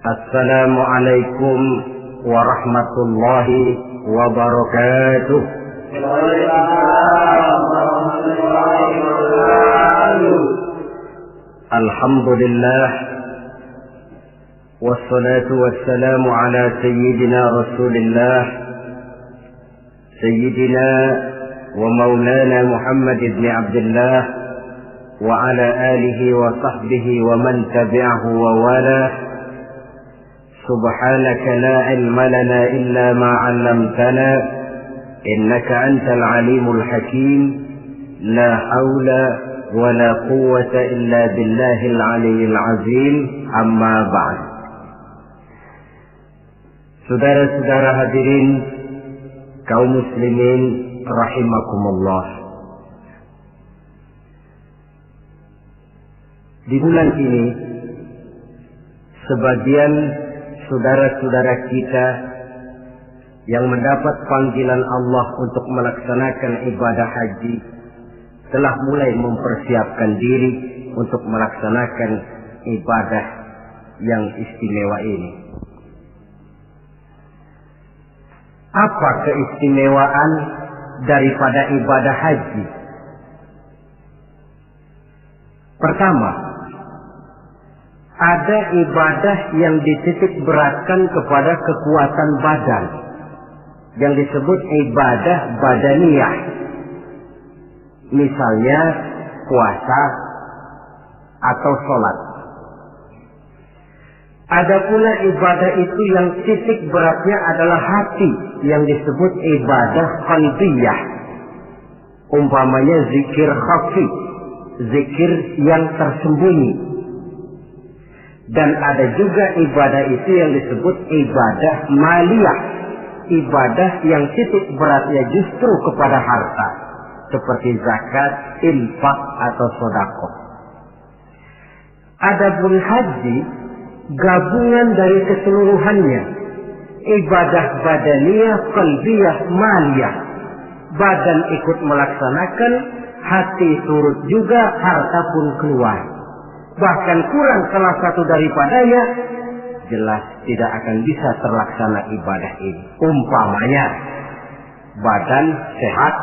Assalamualaikum warahmatullahi wabarakatuh. Alhamdulillah, wassalatu wassalamu ala sayyidina Rasulillah, sayyidina wa maulana Muhammad ibn Abdullah wa ala alihi wa sahbihi wa man tabi'ahu wa wala. Subhanaka la ilma lana illa ma 'allamtana innaka antal alimul hakim. La haula wa la quwwata illa billahil aliyyil azim. Amma ba'd. Saudara-saudara hadirin kaum muslimin rahimakumullah. Di bulan ini sebagian saudara-saudara kita yang mendapat panggilan Allah untuk melaksanakan ibadah haji telah mulai mempersiapkan diri untuk melaksanakan ibadah yang istimewa ini. Apa keistimewaan daripada ibadah haji? Pertama, ada ibadah yang dititik beratkan kepada kekuatan badan, yang disebut ibadah badaniyah. Misalnya puasa atau sholat. Ada pula ibadah itu yang titik beratnya adalah hati, yang disebut ibadah qalbiyah. Umpamanya zikir khafi, zikir yang tersembunyi. Dan ada juga ibadah itu yang disebut ibadah maliyah, ibadah yang titik beratnya justru kepada harta, seperti zakat, infak atau sedekah. Adapun haji gabungan dari keseluruhannya, ibadah badaniyah, qalbiyah, maliyah. Badan ikut melaksanakan, hati turut juga, harta pun keluar. Bahkan kurang salah satu daripadanya, jelas tidak akan bisa terlaksana ibadah ini. Umpamanya badan sehat,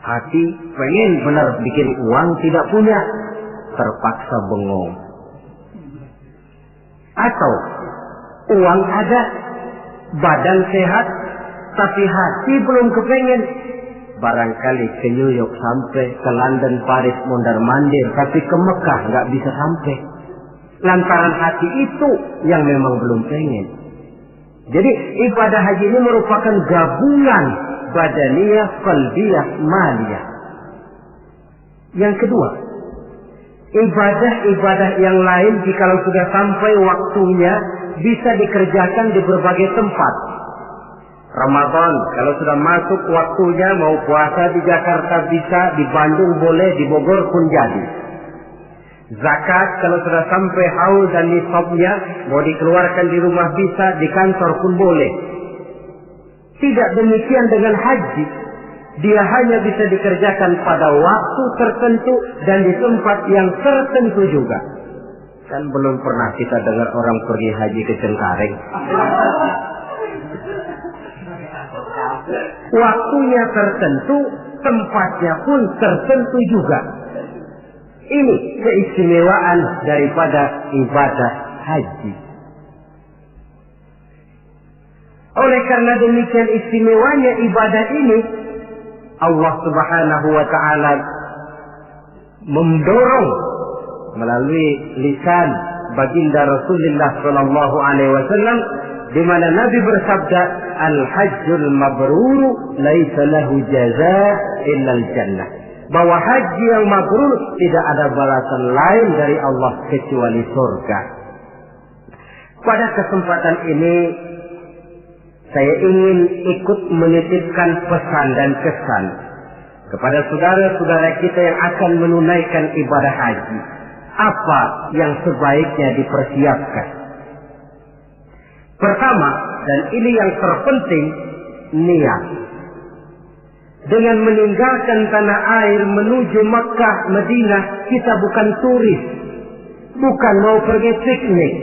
hati pengen benar bikin uang, tidak punya, terpaksa bengong. Atau uang ada, badan sehat, tapi hati belum kepengen. Barangkali ke New York sampai, ke London, Paris, mondar-mandir, tapi ke Mekah nggak bisa sampai. Lantaran hati itu yang memang belum pengen. Jadi ibadah haji ini merupakan gabungan badaniyah, qalbiyah, maliyah. Yang kedua, ibadah-ibadah yang lain jikalau sudah sampai waktunya bisa dikerjakan di berbagai tempat. Ramadan kalau sudah masuk waktunya, mau puasa di Jakarta bisa, di Bandung boleh, di Bogor pun jadi. Zakat kalau sudah sampai haul dan nisabnya, mau dikeluarkan di rumah bisa, di kantor pun boleh. Tidak demikian dengan haji. Dia hanya bisa dikerjakan pada waktu tertentu dan di tempat yang tertentu juga. Kan belum pernah kita dengar orang pergi haji ke Cengkareng. Waktunya tertentu, tempatnya pun tertentu juga. Ini keistimewaan daripada ibadah haji. Oleh karena demikian istimewanya ibadah ini, Allah Subhanahu wa ta'ala mendorong melalui lisan baginda Rasulullah sallallahu alaihi wasallam, di mana Nabi bersabda, al-hajjul mabrur laisa lahu jazaa illa al-jannah. Bahwa haji yang mabrur tidak ada balasan lain dari Allah kecuali surga. Pada kesempatan ini saya ingin ikut menitipkan pesan dan kesan kepada saudara-saudara kita yang akan menunaikan ibadah haji. Apa yang sebaiknya dipersiapkan? Pertama, dan ini yang terpenting, niat. Dengan meninggalkan tanah air menuju Makkah, Madinah, kita bukan turis, bukan mau pergi piknik.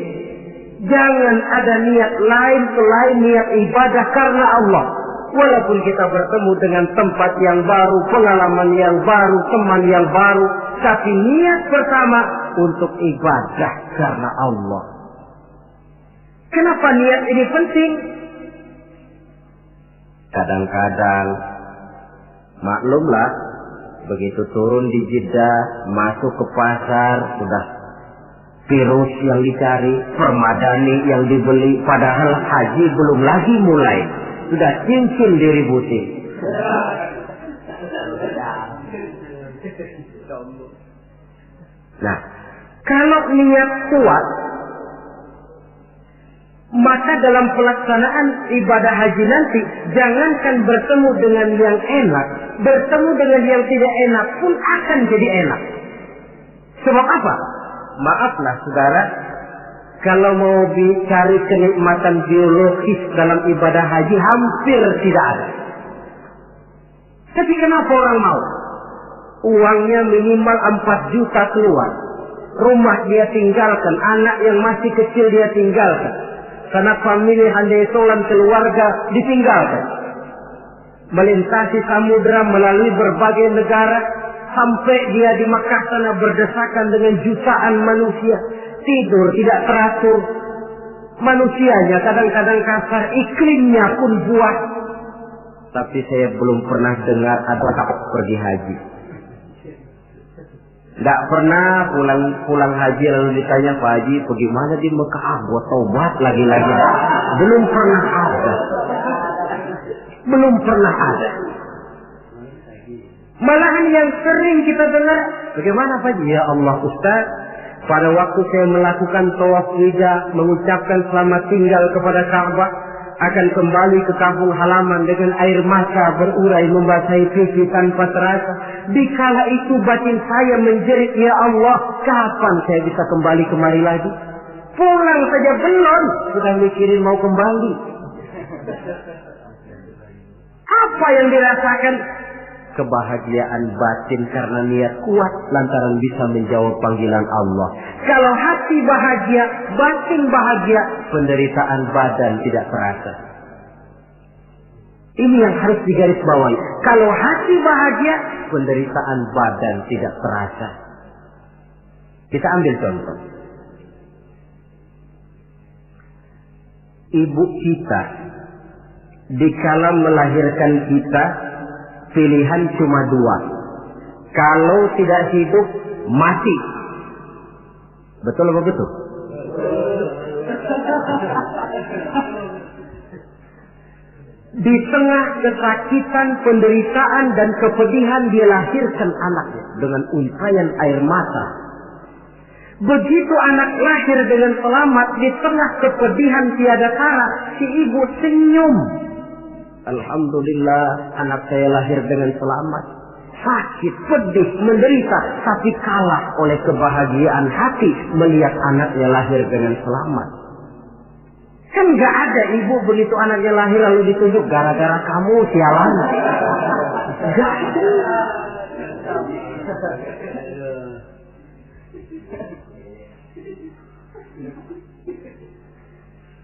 Jangan ada niat lain selain niat ibadah karena Allah. Walaupun kita bertemu dengan tempat yang baru, pengalaman yang baru, teman yang baru, tapi niat pertama untuk ibadah karena Allah. Kenapa niat ini penting? Kadang-kadang maklumlah, begitu turun di Jeddah, masuk ke pasar, sudah virus yang dicari, permadani yang dibeli, padahal haji belum lagi mulai, sudah cincin diributi. Nah, kalau niat kuat, maka dalam pelaksanaan ibadah haji nanti, jangankan bertemu dengan yang enak, bertemu dengan yang tidak enak pun akan jadi enak. Sebab apa? Maaflah saudara, kalau mau dicari kenikmatan biologis dalam ibadah haji hampir tidak ada. Tapi kenapa orang mau? Uangnya minimal 4 juta keluar. Rumah dia tinggalkan, anak yang masih kecil dia tinggalkan. Sanak famili handai tolan keluarga ditinggalkan. Melintasi samudera melalui berbagai negara, sampai dia di Makkah sana berdesakan dengan jutaan manusia. Tidur tidak teratur. Manusianya kadang-kadang kasar, iklimnya pun buat. Tapi saya belum pernah dengar ada pergi haji. Tidak pernah pulang haji lalu ditanya, Pak Haji bagaimana di Mekah? Gua taubat lagi-lagi. Belum pernah ada. Belum pernah ada. Malahan yang sering kita dengar, bagaimana Pak Haji? Ya Allah Ustaz, pada waktu saya melakukan tawaf wida, mengucapkan selamat tinggal kepada Ka'bah, akan kembali ke kampung halaman dengan air mata berurai membasahi pipi tanpa terasa. Dikala itu batin saya menjerit, ya Allah, kapan saya bisa kembali kemari lagi? Pulang saja belum, sudah mikirin mau kembali. Apa yang dirasakan? Kebahagiaan batin karena niat kuat lantaran bisa menjawab panggilan Allah. Kalau hati bahagia, batin bahagia, penderitaan badan tidak terasa. Ini yang harus digarisbawahi. Kalau hati bahagia, penderitaan badan tidak terasa. Kita ambil contoh. Ibu kita dikala melahirkan kita, pilihan cuma 2. Kalau tidak hidup, mati. Betul apa betul? Di tengah kesakitan, penderitaan, dan kepedihan dia lahirkan anaknya dengan untayan air mata. Begitu anak lahir dengan selamat, di tengah kepedihan tiada tara, si ibu senyum. Alhamdulillah, anak saya lahir dengan selamat. Sakit, pedih, menderita, tapi kalah oleh kebahagiaan hati melihat anaknya lahir dengan selamat. Kan gak ada ibu begitu anaknya lahir lalu ditunjuk gara-gara kamu sialan. Gak ada.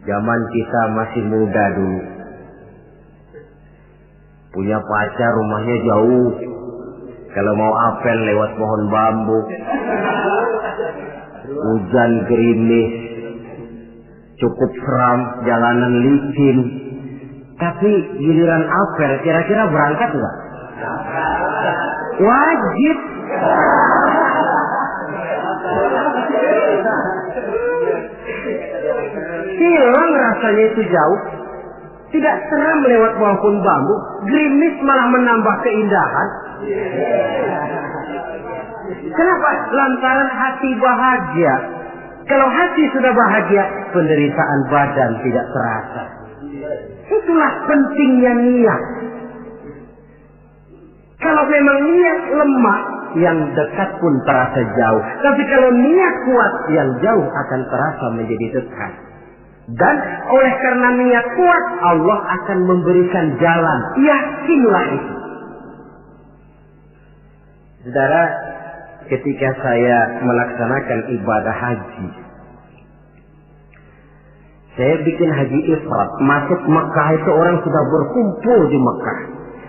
Zaman kita masih muda dulu, punya pacar rumahnya jauh, kalau mau apel lewat pohon bambu, hujan gerimis, cukup seram, jalanan licin. Tapi giliran apel kira-kira berangkat enggak? Wajib. Hilang rasanya itu jauh. Tidak seram lewat pohon bambu, gerimis malah menambah keindahan. Kenapa? Lantaran hati bahagia. Kalau hati sudah bahagia, penderitaan badan tidak terasa. Itulah pentingnya niat. Kalau memang niat lemah, yang dekat pun terasa jauh. Tapi kalau niat kuat, yang jauh akan terasa menjadi dekat. Dan oleh karena niat kuat, Allah akan memberikan jalan. Yakinlah itu. Saudara, ketika saya melaksanakan ibadah haji, Saya bikin haji ifrat, masuk Mekah itu orang sudah berkumpul di Mekah.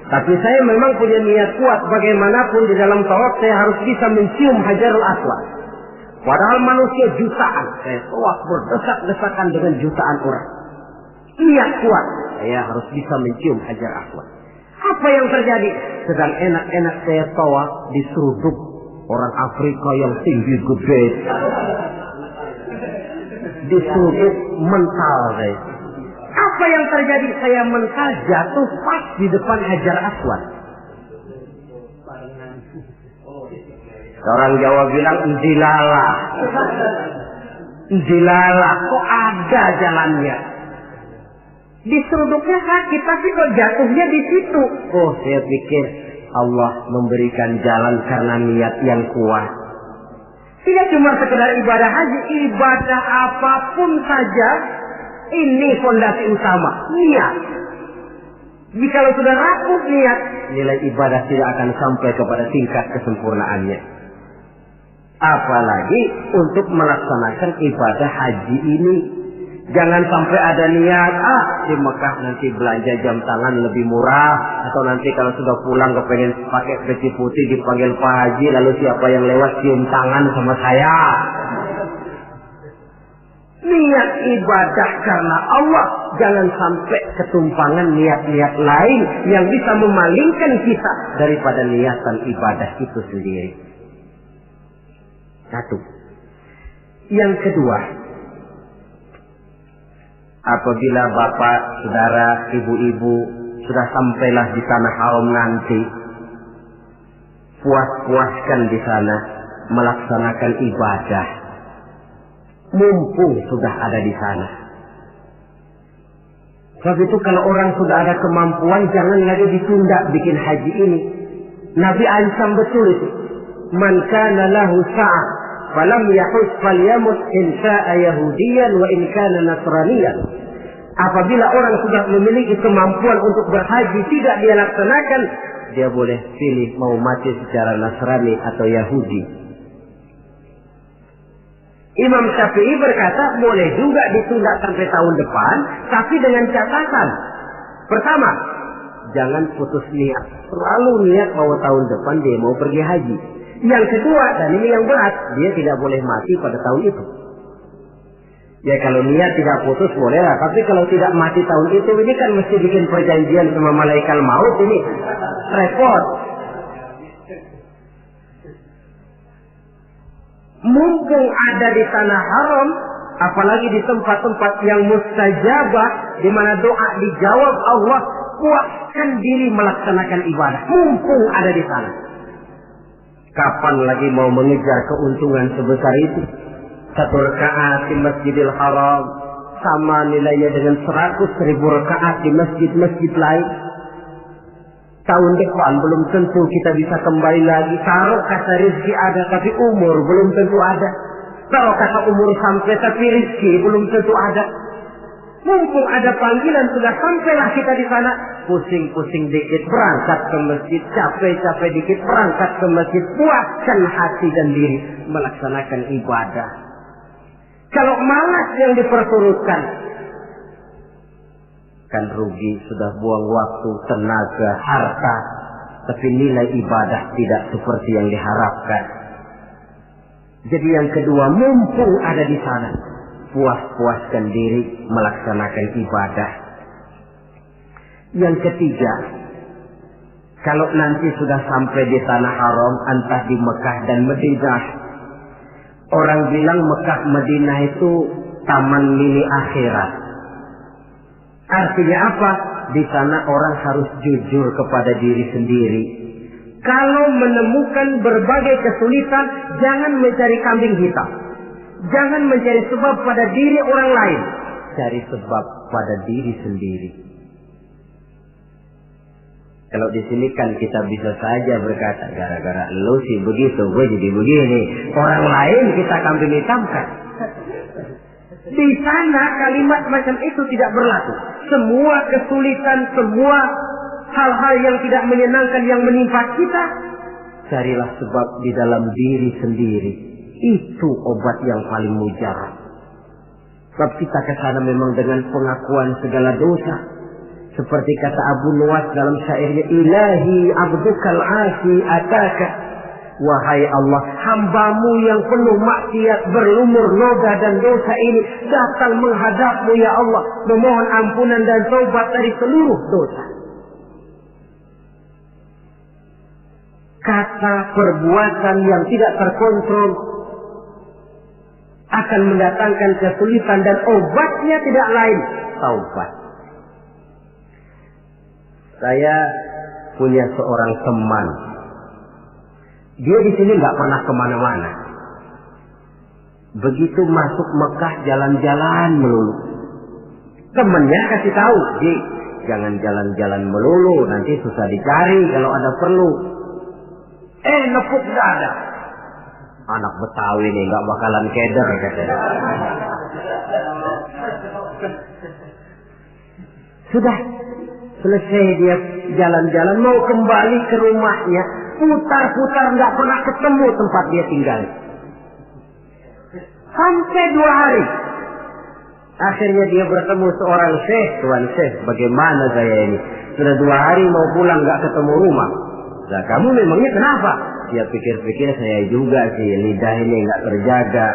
Tapi saya memang punya niat kuat, bagaimanapun di dalam tawaf saya harus bisa mencium Hajarul Aswad. Padahal manusia jutaan, saya tawaf berdesak-desakan dengan jutaan orang. Niat kuat, saya harus bisa mencium Hajar Aswad. Apa yang terjadi? Sedang enak-enak saya tawaf, diseruduk orang Afrika yang tinggi gede. Diseruduk mental saya. Apa yang terjadi? Saya mental jatuh pas di depan Hajar Aswad. Orang Jawa bilang njilala. Njilala, kok ada jalannya? Diseruduknya sakit, tapi kok jatuhnya di situ? Oh, saya pikir Allah memberikan jalan karena niat yang kuat. Tidak cuma sekedar ibadah haji, ibadah apapun saja, ini fondasi utama, niat. Jika sudah rapuh niat, nilai ibadah tidak akan sampai kepada tingkat kesempurnaannya. Apalagi untuk melaksanakan ibadah haji ini. Jangan sampai ada niat, di Mekah nanti belanja jam tangan lebih murah. Atau nanti kalau sudah pulang kepengen pakai peci putih dipanggil Pak Haji, lalu siapa yang lewat cium tangan sama saya. Niat ibadah karena Allah, jangan sampai ketumpangan niat-niat lain yang bisa memalingkan kita daripada niatan ibadah itu sendiri. Satu. Yang kedua, apabila bapak, saudara, ibu-ibu sudah sampailah di tanah haram nanti, puas-puaskan di sana melaksanakan ibadah. Mumpung sudah ada di sana. Sebab itu kalau orang sudah ada kemampuan, jangan lagi ditunda bikin haji ini. Nabi ancam betul itu. Man kana lahu sa'ah falam yahus falyamut in sha'a yahudiyan wa in kana nasraniyan. Apabila orang sudah memiliki kemampuan untuk berhaji tidak dia laksanakan, dia boleh pilih mau mati secara Nasrani atau Yahudi. Imam Syafi'i berkata boleh juga ditunda sampai tahun depan, tapi dengan catatan. Pertama, jangan putus niat. Selalu niat bahwa tahun depan dia mau pergi haji. Yang kedua, dan ini yang berat, dia tidak boleh mati pada tahun itu. Ya kalau niat tidak putus boleh lah, tapi kalau tidak mati tahun itu, ini kan mesti bikin perjanjian sama malaikat maut, ini repot. Mumpung ada di tanah haram, apalagi di tempat-tempat yang mustajabah, di mana doa dijawab Allah, kuatkan diri melaksanakan ibadah. Mumpung ada di sana. Kapan lagi mau mengejar keuntungan sebesar itu? 1 rakaat di Masjidil Haram sama nilainya dengan 100.000 rakaat di masjid-masjid lain. Tahun depan belum tentu kita bisa kembali lagi. Taruh kata rezeki ada tapi umur belum tentu ada. Taruh kata umur sampai tapi rezeki belum tentu ada. Mumpung ada panggilan sudah sampailah kita di sana. Pusing-pusing dikit berangkat ke masjid, capek-capek dikit berangkat ke masjid. Puaskan hati dan diri melaksanakan ibadah. Kalau malas yang diperturutkan, kan rugi, sudah buang waktu, tenaga, harta, tapi nilai ibadah tidak seperti yang diharapkan. Jadi yang kedua, mumpung ada di sana, puas-puaskan diri melaksanakan ibadah. Yang ketiga, kalau nanti sudah sampai di tanah haram, entah di Mekah dan Madinah, orang bilang Mekah Madinah itu taman mini akhirat. Artinya apa? Di sana orang harus jujur kepada diri sendiri. Kalau menemukan berbagai kesulitan, jangan mencari kambing hitam. Jangan mencari sebab pada diri orang lain. Cari sebab pada diri sendiri. Kalau di sini kan kita bisa saja berkata, gara-gara lu sih begitu, gue jadi begini. Orang lain kita kambing hitamkan. Di sana kalimat macam itu tidak berlaku. Semua kesulitan, semua hal-hal yang tidak menyenangkan yang menimpa kita, carilah sebab di dalam diri sendiri. Itu obat yang paling mujarab. Sebab kita ke sana memang dengan pengakuan segala dosa. Seperti kata Abu Nuwas dalam syairnya, Ilahi abdukal asi ataka. Wahai Allah, hambamu yang penuh maksiat, berlumur noda dan dosa ini datang menghadapmu ya Allah, memohon ampunan dan taubat dari seluruh dosa. Kata perbuatan yang tidak terkontrol akan mendatangkan kesulitan dan obatnya tidak lain taubat. Saya punya seorang teman. Dia di sini nggak pernah kemana-mana. Begitu masuk Mekah jalan-jalan melulu. Temennya kasih tahu, Ji, jangan jalan-jalan melulu, nanti susah dicari kalau ada perlu. Nepuk dada. Anak Betawi nih nggak bakalan keder katanya. Sudah selesai dia jalan-jalan mau kembali ke rumahnya, putar-putar nggak pernah ketemu tempat dia tinggal. Sampai 2 hari. Akhirnya dia bertemu seorang syekh. Tuan syekh, bagaimana saya ini? Sudah 2 hari mau pulang nggak ketemu rumah. Nah, kamu memangnya kenapa? Dia pikir-pikir, saya juga sih, lidah ini nggak terjaga.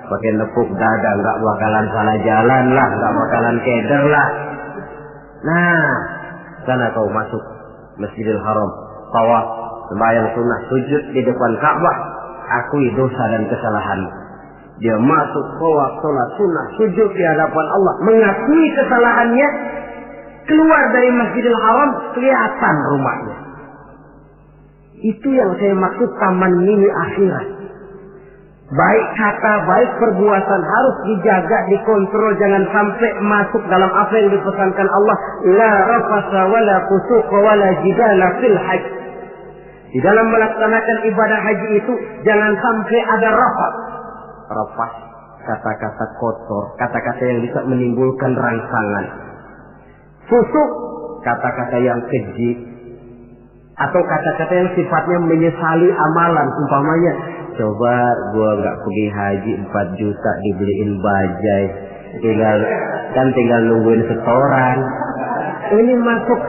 Pakai nepuk dada, nggak bakalan salah jalan lah, nggak bakalan keder lah. Nah, sana kau masuk Masjidil Haram, tawaf, sembahyang sunnah, sujud di depan Ka'bah, akui dosa dan kesalahan. Dia masuk tawaf, sholat sunnah, sujud di hadapan Allah, mengakui kesalahannya, keluar dari Masjidil Haram, kelihatan rumahnya. Itu yang saya maksud taman mini akhirat. Baik kata, baik perbuatan harus dijaga, dikontrol, jangan sampai masuk dalam apa yang dipesankan Allah. La rafasa wala fusuqa wala jidala fil hajj. Di dalam melaksanakan ibadah haji itu jangan sampai ada rafas. Rafas, kata-kata kotor, kata-kata yang bisa menimbulkan rangsangan. Fusuk, kata-kata yang keji, atau kata-kata yang sifatnya menyesali amalan. Umpamanya, coba gua nggak pergi haji 4 juta dibeliin bajai, tinggal nungguin setoran. Ini masuk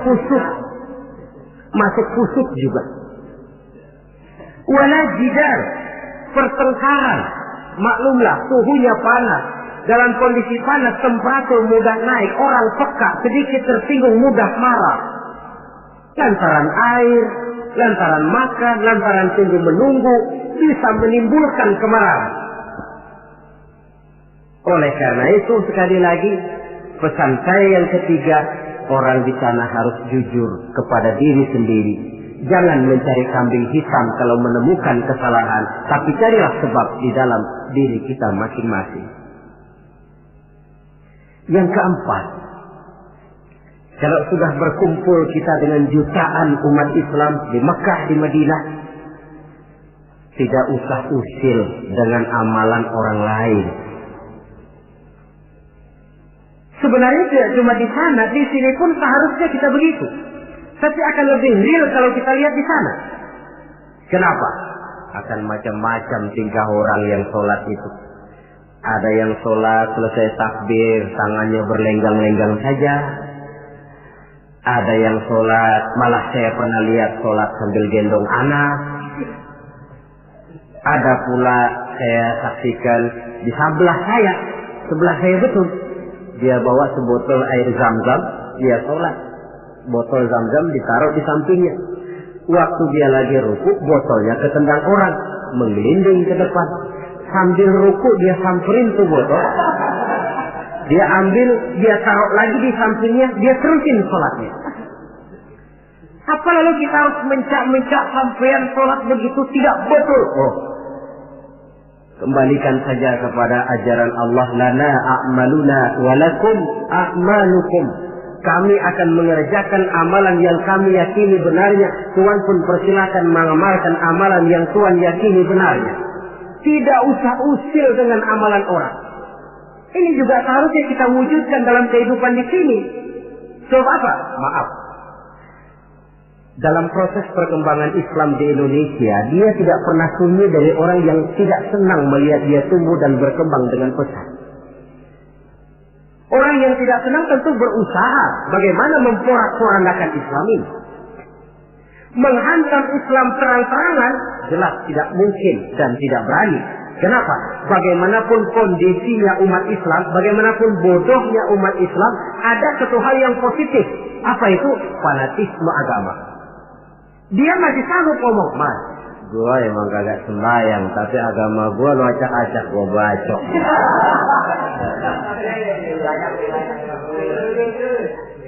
fusuk juga. Wala jidal, pertengkaran. Maklumlah suhunya panas. Dalam kondisi panas temperatur mudah naik, orang peka, sedikit tersinggung mudah marah. Lantaran air, lantaran makan, lantaran tunggu menunggu, bisa menimbulkan kemarahan. Oleh karena itu, sekali lagi, pesan saya yang ketiga, orang di sana harus jujur kepada diri sendiri. Jangan mencari kambing hitam kalau menemukan kesalahan, tapi carilah sebab di dalam diri kita masing-masing. Yang keempat, kalau sudah berkumpul kita dengan jutaan umat Islam di Mekah, di Madinah, tidak usah usil dengan amalan orang lain. Sebenarnya tidak cuma di sana, di sini pun seharusnya kita begitu. Tapi akan lebih real kalau kita lihat di sana. Kenapa? Akan macam-macam tingkah orang yang sholat itu. Ada yang sholat selesai takbir, tangannya berlenggang-lenggang saja. Ada yang sholat, malah saya pernah lihat sholat sambil gendong anak. Ada pula saya saksikan di sebelah saya betul. Dia bawa sebotol air zam-zam, dia sholat. Botol zam-zam ditaruh di sampingnya. Waktu dia lagi ruku, botolnya ketendang orang, menggelinding ke depan. Sambil ruku dia samperin tuh botol. Dia ambil, dia taruh lagi di sampingnya, dia terusin sholatnya. Apa lalu kita harus mencak-mencak sampean sholat begitu? Tidak betul. Kembalikan saja kepada ajaran Allah. Lana a'maluna walakum a'malukum. Kami akan mengerjakan amalan yang kami yakini benarnya. Tuhan pun persilakan mengamalkan amalan yang Tuhan yakini benarnya. Tidak usah usil dengan amalan orang. Ini juga seharusnya kita wujudkan dalam kehidupan di sini. Sebab apa? Maaf. Dalam proses perkembangan Islam di Indonesia, dia tidak pernah sunyi dari orang yang tidak senang melihat dia tumbuh dan berkembang dengan pesat. Orang yang tidak senang tentu berusaha bagaimana memporak-porandakan Islam ini. Menghantam Islam terang-terangan jelas tidak mungkin dan tidak berani. Kenapa? Bagaimanapun kondisinya umat Islam, bagaimanapun bodohnya umat Islam, ada satu hal yang positif. Apa itu? Fanatisme agama. Dia masih sanggup ngomong, Mas, gua emang kagak sembahyang, tapi agama gua lu acak-acak, gua bacok.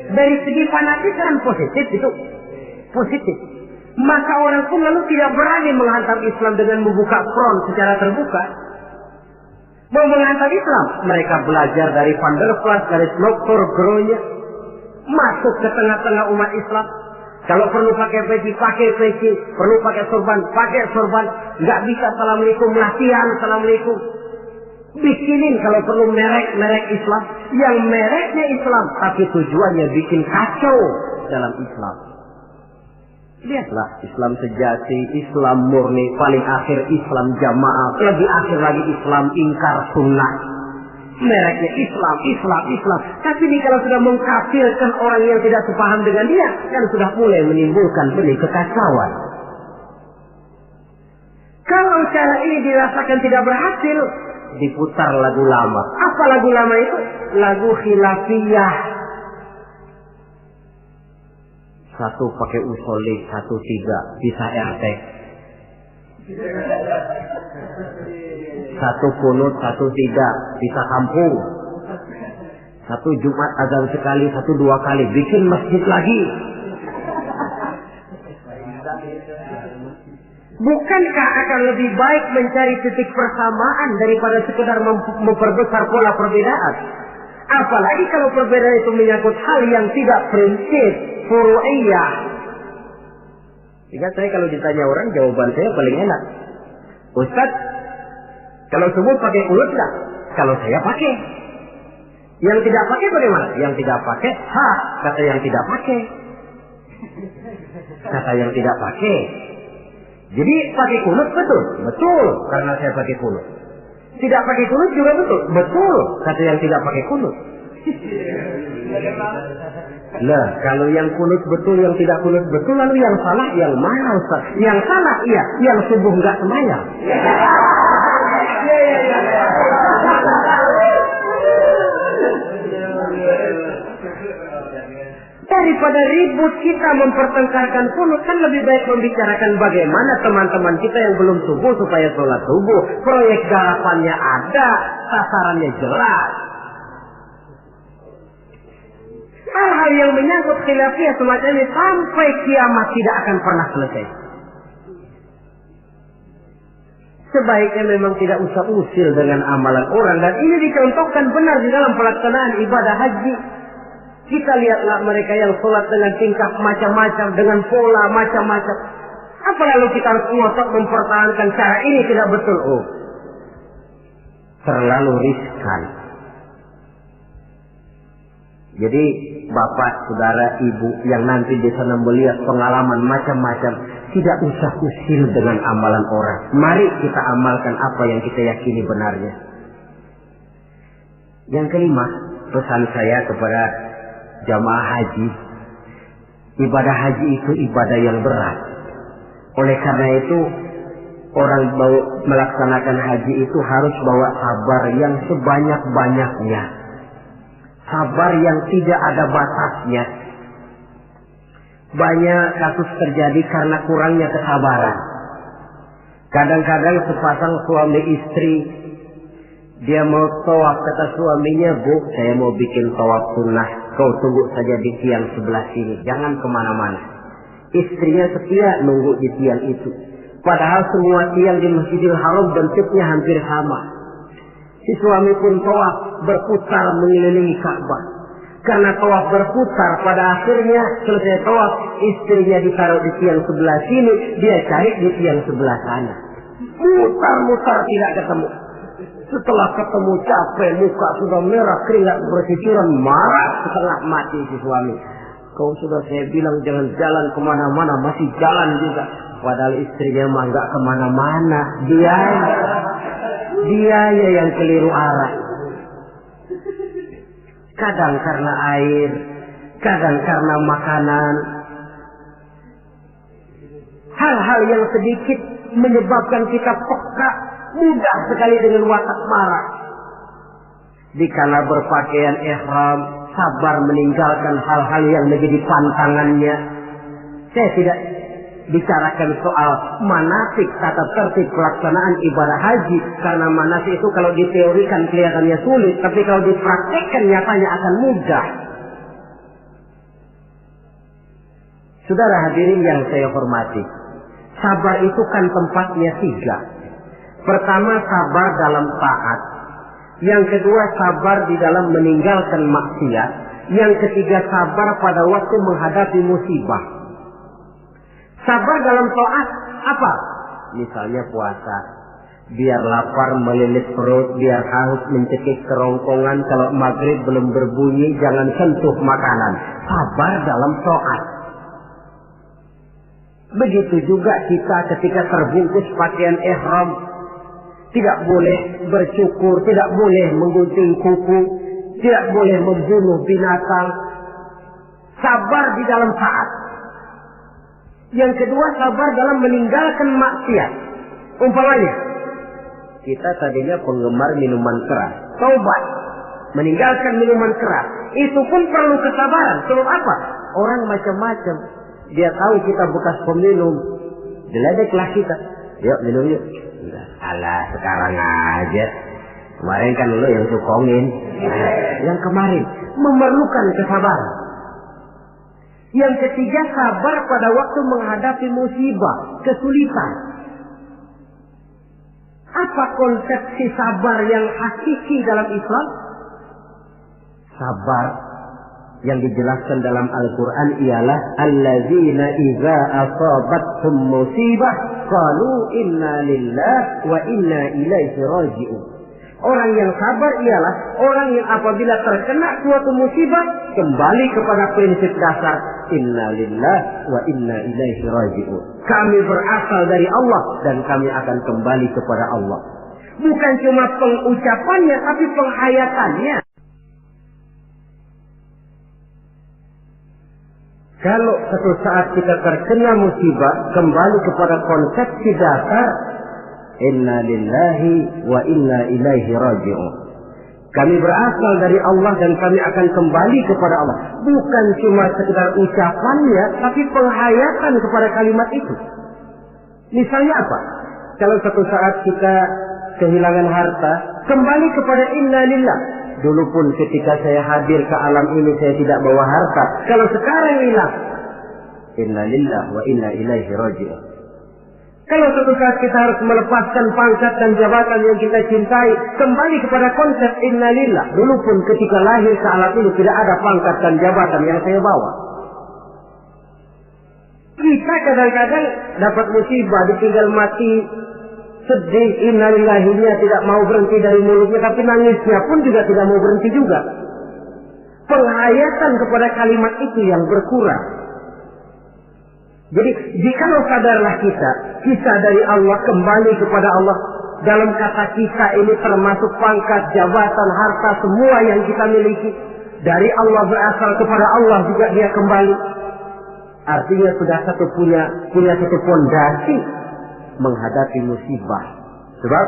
Dari segi fanatisme positif itu. Positif. Maka orang pun lalu tidak berani menghantam Islam dengan membuka front secara terbuka. Mau menghantam Islam, mereka belajar dari Van der Plas, dari Dr. Gronya, masuk ke tengah-tengah umat Islam. Kalau perlu pakai peci, pakai peci. Perlu pakai sorban, pakai sorban. Nggak bisa assalamualaikum, latihan assalamualaikum. Bikinin kalau perlu merek Islam. Yang mereknya Islam, tapi tujuannya bikin kacau dalam Islam. Lihatlah Islam sejati, Islam murni, paling akhir Islam jamaah, lebih akhir lagi Islam ingkar sunnah. Mereknya Islam. Tapi ini kalau sudah mengkafirkan orang yang tidak sepaham dengan dia, kan sudah mulai menimbulkan benih kekacauan. Kalau cara ini dirasakan tidak berhasil, diputar lagu lama. Apa lagu lama itu? Lagu khilafiyah. Satu pakai usolih, satu tidak, bisa RT. Satu kunut, satu tidak, bisa kampung. Satu Jumat azan sekali, satu dua kali, bikin masjid lagi. Bukankah akan lebih baik mencari titik persamaan daripada sekedar memperbesar pola perbedaan? Apalagi kalau perbedaan itu menyangkut hal yang tidak prinsip, furu'iyah. Sehingga saya kalau ditanya orang, jawaban saya paling enak. Ustaz, kalau subuh pakai ulut nggak? Kalau saya pakai. Yang tidak pakai bagaimana? Yang tidak pakai, kata yang tidak pakai. Kata yang tidak pakai. Jadi pakai kunut betul? Betul, karena saya pakai kunut. Tidak pakai kunut juga betul? Betul, kata yang tidak pakai kunut. Lah, kalau yang kunut betul, yang tidak kunut betul, lalu yang salah yang mana Ustaz? Yang salah iya, yang subuh enggak sembahyang. Daripada ribut kita mempertengkarkan kunut, kan lebih baik membicarakan bagaimana teman-teman kita yang belum subuh supaya sholat subuh. Proyek garapannya ada, sasarannya jelas. Hal-hal yang menyangkut khilafiyah semacam ini sampai kiamat tidak akan pernah selesai. Sebaiknya memang tidak usah usil dengan amalan orang, dan ini dicontohkan benar di dalam pelaksanaan ibadah haji. Kita lihatlah mereka yang sholat dengan tingkah macam-macam, dengan pola macam-macam. Apa lalu kita harus ngotot mempertahankan cara ini tidak betul? Oh, terlalu riskan. Jadi bapak, saudara, ibu yang nanti di sana melihat pengalaman macam-macam, tidak usah usil dengan amalan orang. Mari kita amalkan apa yang kita yakini benarnya. Yang kelima, pesan saya kepada jamaah haji, ibadah haji itu ibadah yang berat. Oleh karena itu, orang melaksanakan haji itu harus bawa sabar yang sebanyak-banyaknya. Sabar yang tidak ada batasnya. Banyak kasus terjadi karena kurangnya kesabaran. Kadang-kadang sepasang suami istri, dia mau tawaf, kata suaminya, Bu, saya mau bikin tawaf sunnah. Kau tunggu saja di tiang sebelah sini, jangan kemana-mana. Istrinya setia nunggu di tiang itu. Padahal semua tiang di Masjidil Haram bentuknya hampir sama. Si suami pun tawaf berputar mengelilingi Ka'bah. Karena tawaf berputar, pada akhirnya selesai tawaf, istrinya ditaruh di tiang sebelah sini, dia cari di tiang sebelah sana. Mutar-mutar tidak ketemu. Setelah ketemu capek, muka sudah merah, keringat bercucuran, marah setengah mati si suami. Kau sudah saya bilang jangan jalan kemana-mana, masih jalan juga. Padahal istrinya mah nggak kemana-mana, dia yang keliru arah. kadang karena air, kadang karena makanan. Hal-hal yang sedikit menyebabkan kita peka, mudah sekali dengan watak marah. Dikala berpakaian ihram, sabar meninggalkan hal-hal yang menjadi pantangannya. Saya tidak bicarakan soal manasik, tata tertib pelaksanaan ibadah haji, karena manasik itu kalau diteorikan kelihatannya sulit, tapi kalau dipraktekkan nyatanya akan mudah. Saudara hadirin yang saya hormati, sabar itu kan tempatnya 3. Pertama, sabar dalam taat. Yang kedua, sabar di dalam meninggalkan maksiat. Yang ketiga, sabar pada waktu menghadapi musibah. Sabar dalam taat apa? Misalnya puasa. Biar lapar melilit perut, biar haus mencekik kerongkongan, kalau maghrib belum berbunyi jangan sentuh makanan. Sabar dalam taat. Begitu juga kita ketika terbungkus pakaian ihram, tidak boleh bercukur, tidak boleh menggunting kuku, tidak boleh membunuh binatang. Sabar di dalam taat. Yang kedua, sabar dalam meninggalkan maksiat. Umpamanya, kita tadinya penggemar minuman keras, taubat, meninggalkan minuman keras. Itu pun perlu kesabaran. Sebab apa? Orang macam-macam. Dia tahu kita bekas peminum, diledeklah kita. Yuk minum yuk. Alah, sekarang aja. Kemarin kan lu yang sukongin. Yang kemarin memerlukan kesabaran. Yang ketiga, sabar pada waktu menghadapi musibah, kesulitan. Apa konsepsi sabar yang hakiki dalam Islam? Sabar yang dijelaskan dalam Al-Quran ialah allazina idza asabathum musibah qalu inna lillahi wa inna ilaihi raji'un. Orang yang sabar ialah orang yang apabila terkena suatu musibah kembali kepada prinsip dasar inna lillahi wa inna ilaihi raji'un. Kami berasal dari Allah dan kami akan kembali kepada Allah. Bukan cuma pengucapannya tapi penghayatannya. Kalau suatu saat kita terkena musibah, kembali kepada konsepsi dasar inna lillahi wa inna ilaihi raji'un. Kami berasal dari Allah dan kami akan kembali kepada Allah. Bukan cuma sekedar ucapannya, tapi penghayatan kepada kalimat itu. Misalnya apa? Kalau suatu saat kita kehilangan harta, kembali kepada inna lillah. Dulu pun ketika saya hadir ke alam ini saya tidak bawa harta. Kalau sekarang hilang, inna lillah wa inna ilaihi raji'un. Kalau suatu saat kita harus melepaskan pangkat dan jabatan yang kita cintai, kembali kepada konsep inna lillah. Dulu pun ketika lahir ke alam ini tidak ada pangkat dan jabatan yang saya bawa. Kita kadang-kadang dapat musibah, ditinggal mati, sedih, innalillahinya tidak mau berhenti dari mulutnya, tapi nangisnya pun juga tidak mau berhenti juga. Penghayatan kepada kalimat itu yang berkurang. Jadi jikalau sadarlah kita dari Allah kembali kepada Allah. Dalam kata kita ini termasuk pangkat, jabatan, harta, semua yang kita miliki. Dari Allah berasal kepada Allah juga dia kembali. Artinya sudah punya satu fondasi menghadapi musibah. Sebab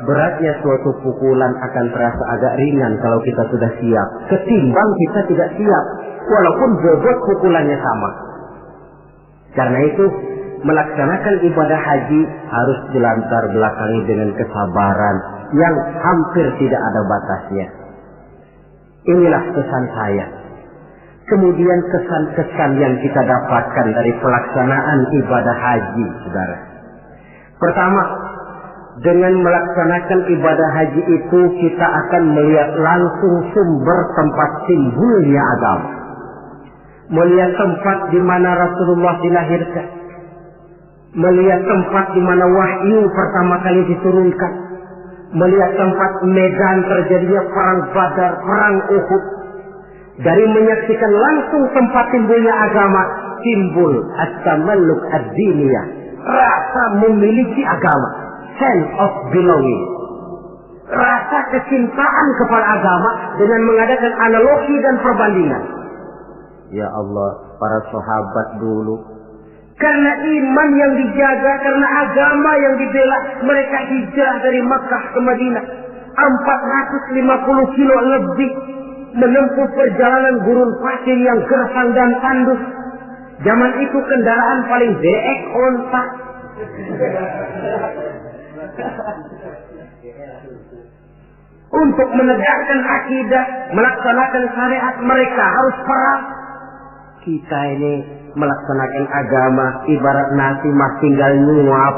beratnya suatu pukulan akan terasa agak ringan kalau kita sudah siap, ketimbang kita tidak siap walaupun bobot pukulannya sama. Karena itu melaksanakan ibadah haji harus dilantar belakangi dengan kesabaran yang hampir tidak ada batasnya. Inilah pesan saya. Kemudian kesan-kesan yang kita dapatkan dari pelaksanaan ibadah haji, saudara. Pertama, dengan melaksanakan ibadah haji itu kita akan melihat langsung sumber tempat timbulnya agama. Melihat tempat di mana Rasulullah dilahirkan. Melihat tempat di mana wahyu pertama kali diturunkan. Melihat tempat medan terjadinya perang Badar, perang Uhud. Dari menyaksikan langsung tempat timbulnya agama, timbul at-tamalluk ad-diniyah. Rasa memiliki agama. Sense of belonging. rasa kecintaan kepada agama dengan mengadakan analogi dan perbandingan. Ya Allah, para sahabat dulu, karena iman yang dijaga, karena agama yang dibela, mereka hijrah dari Makkah ke Madinah 450 kilo lebih, menempuh perjalanan gurun pasir yang gersang dan tandus. Zaman itu kendaraan paling deek onta. Untuk menegakkan akidah, melaksanakan syariat, mereka harus perang. Kita ini melaksanakan agama ibarat nasi mas tinggal nyuap.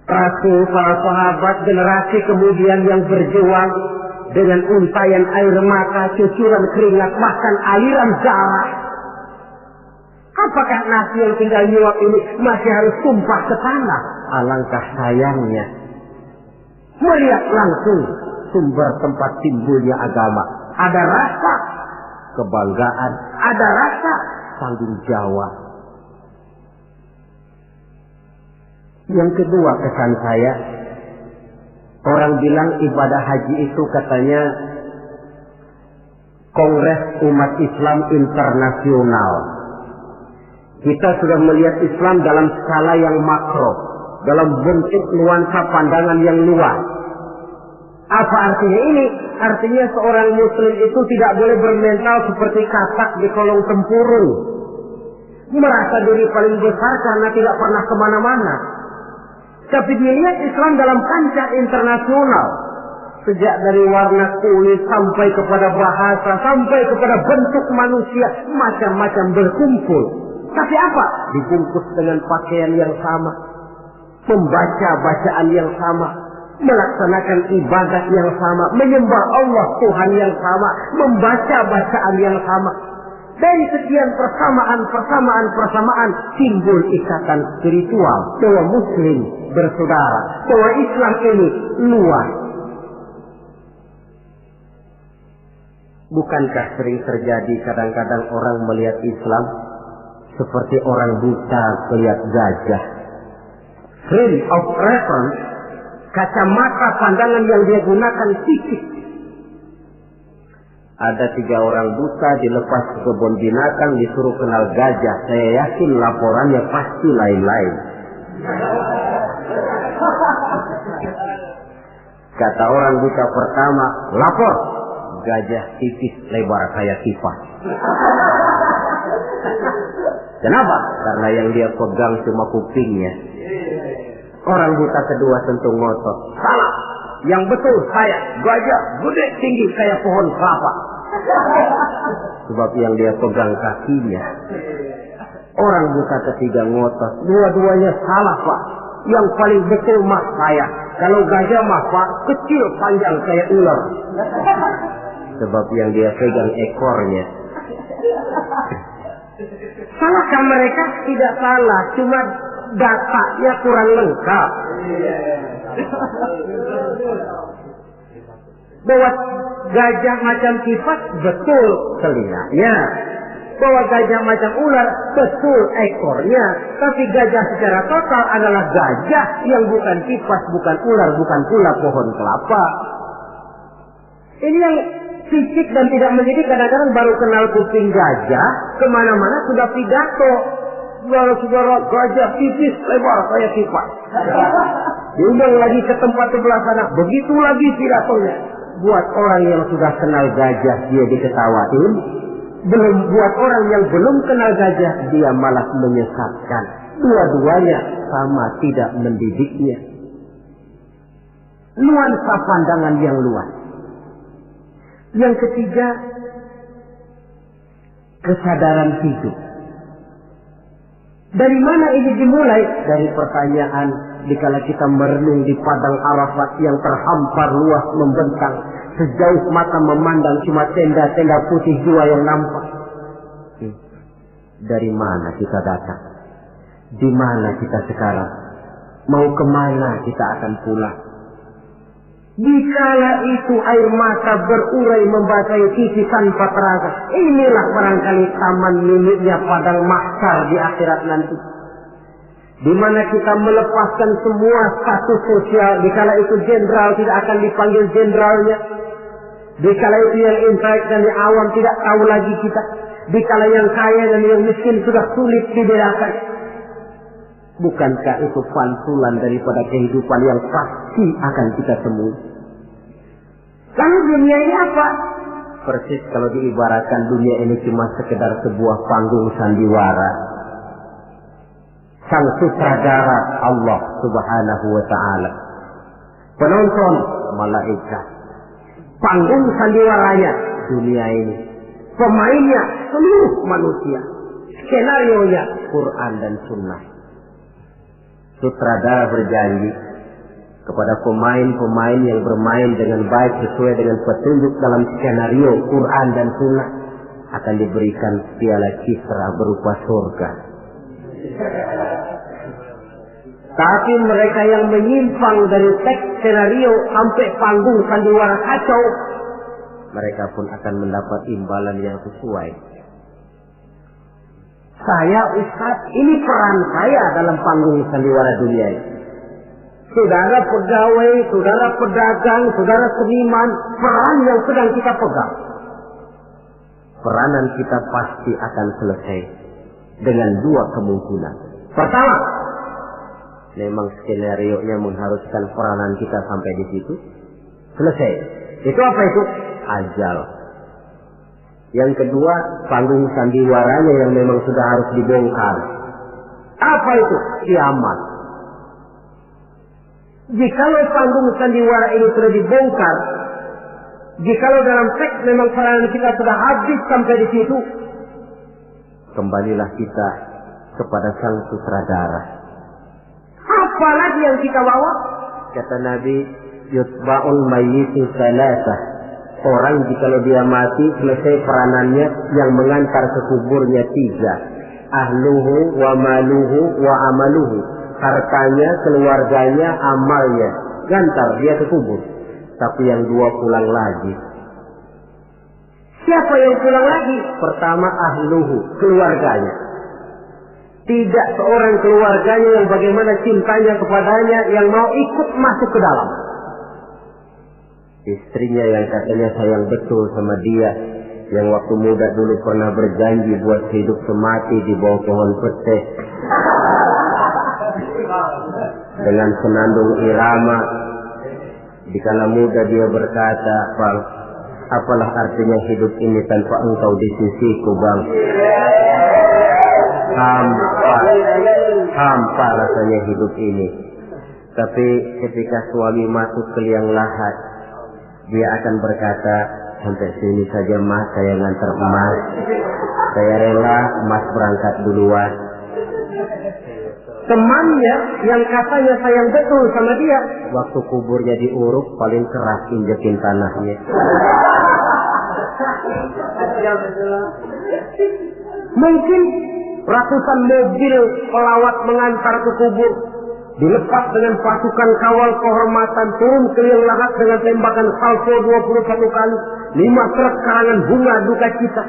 Rasul, para sahabat, generasi kemudian yang berjuang dengan untayan air mata, cucuran keringat, bahkan aliran darah. Apakah nasi yang tinggal nyuap ini masih harus tumpah ke tanah? Alangkah sayangnya melihat langsung sumber tempat timbulnya agama. Ada rasa kebanggaan, ada rasa tanggung jawab. Yang kedua kesan saya, orang bilang ibadah haji itu katanya Kongres Umat Islam Internasional. Kita sudah melihat Islam dalam skala yang makro, dalam bentuk nuansa pandangan yang luas. Apa artinya ini? Artinya seorang muslim itu tidak boleh bermental seperti katak di kolong tempurung, merasa diri paling besar karena tidak pernah kemana-mana. Tapi dilihat Islam dalam kancah internasional, sejak dari warna kulit sampai kepada bahasa, sampai kepada bentuk manusia, macam-macam berkumpul. Tapi apa? Dibungkus dengan pakaian yang sama, membaca bacaan yang sama, melaksanakan ibadah yang sama, menyembah Allah Tuhan yang sama, membaca bacaan yang sama. Dari sekian persamaan timbul ikatan spiritual bahwa muslim bersaudara, bahwa Islam ini luas. Bukankah sering terjadi kadang-kadang orang melihat Islam seperti orang buta melihat gajah? Frame of reference, kacamata pandangan yang dia gunakan sipit. Ada 3 orang buta dilepas ke kebun binatang, disuruh kenal gajah. Saya yakin laporannya pasti lain-lain. Kata orang buta pertama, lapor. Gajah tipis lebar kayak kipas. Kenapa? Karena yang dia pegang cuma kupingnya. Orang buta kedua tentu ngotot. Salah. Yang betul saya, gajah gede tinggi kayak pohon kelapa. Sebab yang dia pegang kakinya. Orang buta ketiga ngotot. Dua-duanya salah, Pak. Yang paling betul mah saya. Kalau gajah mah Pak, kecil panjang kayak ular. Sebab yang dia pegang ekornya. Salahkah mereka? Tidak salah, cuma datanya kurang lengkap. Bahwa gajah macam kipas, betul telinganya. Bahwa gajah macam ular, betul ekornya. Tapi gajah secara total adalah gajah yang bukan kipas, bukan ular, bukan pula pohon kelapa. Ini yang fisik dan tidak mendidik, kadang-kadang baru kenal kuping gajah, kemana-mana sudah pidato. Saudara-saudara, gajah tipis lebar kayak kipas. Diundang lagi ke tempat sebelah sana, begitu lagi pidatonya. Buat orang yang sudah kenal gajah, dia diketawain. Belum buat orang yang belum kenal gajah, dia malah menyesatkan. Dua-duanya sama tidak mendidiknya. Nuansa pandangan yang luas. Yang ketiga, kesadaran hidup. Dari mana ini dimulai? Dari pertanyaan dikala kita merenung di padang Arafat yang terhampar luas membentang, sejauh mata memandang cuma tenda-tenda putih dua yang nampak. Dari mana kita datang? Di mana kita sekarang? Mau kemana kita akan pulang? Dikala itu air mata berurai membasahi sisi tanpa terasa. Inilah barangkali taman miliknya padang mahsyar di akhirat nanti. di mana kita melepaskan semua status sosial. Dikala itu jenderal tidak akan dipanggil jenderalnya, dikala itu yang intelek dan yang awam tidak tahu lagi kita, dikala yang kaya dan yang miskin sudah sulit dibedakan. Bukankah itu pantulan daripada kehidupan yang pasti akan kita temui? Lalu dunia ini apa? Persis kalau diibaratkan dunia ini cuma sekedar sebuah panggung sandiwara. Sang sutradara Allah Subhanahu wa ta'ala, penonton malaikat, panggung sandiwaranya dunia ini, pemainnya seluruh manusia, skenarionya Quran dan Sunnah. Sutradara berjanji kepada pemain-pemain yang bermain dengan baik sesuai dengan petunjuk dalam skenario Quran dan Sunnah akan diberikan piala Kisra berupa surga. Tapi mereka yang menyimpang dari teks skenario sampai panggung sandiwara kacau, mereka pun akan mendapat imbalan yang sesuai. Saya Ustaz, ini peran saya dalam panggung sandiwara dunia ini. Saudara pegawai, saudara pedagang, saudara seniman, peran yang sedang kita pegang. Peranan kita pasti akan selesai dengan dua kemungkinan. Pertama, memang skenario-nya mengharuskan peranan kita sampai di situ. Selesai. Itu apa itu? Ajal. Yang kedua, panggung sandiwaranya yang memang sudah harus dibongkar. Apa itu? Kiamat. Jikalau panggung sandiwara ini sudah dibongkar, jikalau dalam teks memang peranan kita sudah habis sampai di situ, kembalilah kita kepada sang sutradara. Apa lagi yang kita bawa? Kata Nabi, yutba'ul mayyitu salasah. Orang jikalau dia mati, selesai peranannya, yang mengantar ke kuburnya tiga. Ahluhu wa maluhu wa amaluhu. Hartanya, keluarganya, amalnya. Gantar dia ke kubur. Tapi yang dua pulang lagi. Siapa yang pulang lagi? Pertama ahluhu, keluarganya. Tidak seorang keluarganya yang bagaimana cintanya kepadanya yang mau ikut masuk ke dalam. Istrinya yang katanya sayang betul sama dia, yang waktu muda dulu pernah berjanji buat hidup semati di bawah pohon pete dengan senandung irama. Dikala muda dia berkata, "Bang, apalah artinya hidup ini tanpa engkau di sisiku, Bang? Hampa rasanya hidup ini." Tapi ketika suami masuk ke liang lahat, dia akan berkata, "Sampai sini saja Mas, saya ngantar emas. Saya rela Mas berangkat duluan." Temannya yang katanya sayang betul sama dia, waktu kuburnya diuruk paling keras injekin tanahnya. Mungkin ratusan mobil pelawat mengantar ke kubur, dilepas dengan pasukan kawal kehormatan, turun ke liang lahat dengan tembakan salvo 21 kali, 5 truk karangan bunga duka cita.